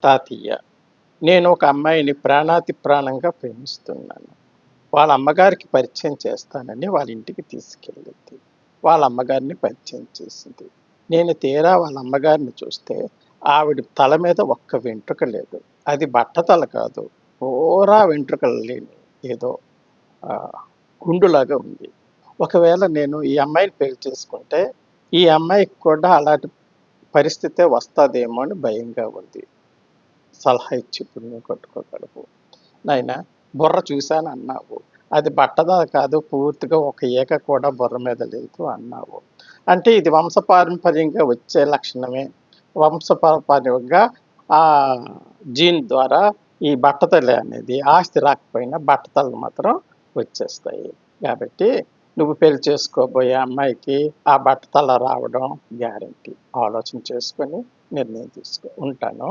తాతయ్య, నేను ఒక అమ్మాయిని ప్రాణాతి ప్రాణంగా ప్రేమిస్తున్నాను. వాళ్ళ అమ్మగారికి పరిచయం చేస్తానని వాళ్ళ ఇంటికి తీసుకెళ్ళింది. వాళ్ళ అమ్మగారిని పరిచయం చేసింది. నేను తీరా వాళ్ళ అమ్మగారిని చూస్తే ఆవిడ తల మీద ఒక్క వెంట్రుక లేదు. అది బట్టతల కాదు. పూరా వెంట్రుకలు లేని ఏదో ఆహ్, గుండులాగా ఉంది. ఒకవేళ నేను ఈ అమ్మాయిని పెళ్లి చేసుకుంటే, ఈ అమ్మాయికి కూడా అలాంటి పరిస్థితే వస్తాదేమో అని భయంగా ఉంది. సలహా ఇచ్చి ఇప్పుడు నువ్వు కట్టుకోగలవు. నాయనా, బుర్ర చూశానన్నావు. అది బట్టదా కాదు, పూర్తిగా ఒక ఈక కూడా బుర్ర మీద లేదు అన్నావు. అంటే ఇది వంశపారంపర్యంగా వచ్చే లక్షణమే. వంశపారంపర్యంగా జీన్ ద్వారా ఈ బట్టతల అనేది ఆస్తి రాకపోయినా బట్టతలు మాత్రం వచ్చేస్తాయి. కాబట్టి నువ్వు పెళ్లి చేసుకోబోయే అమ్మాయికి ఆ బట్టతల రావడం గ్యారంటీ. ఆలోచన చేసుకొని నిర్ణయం తీసుకో. ఉంటాను.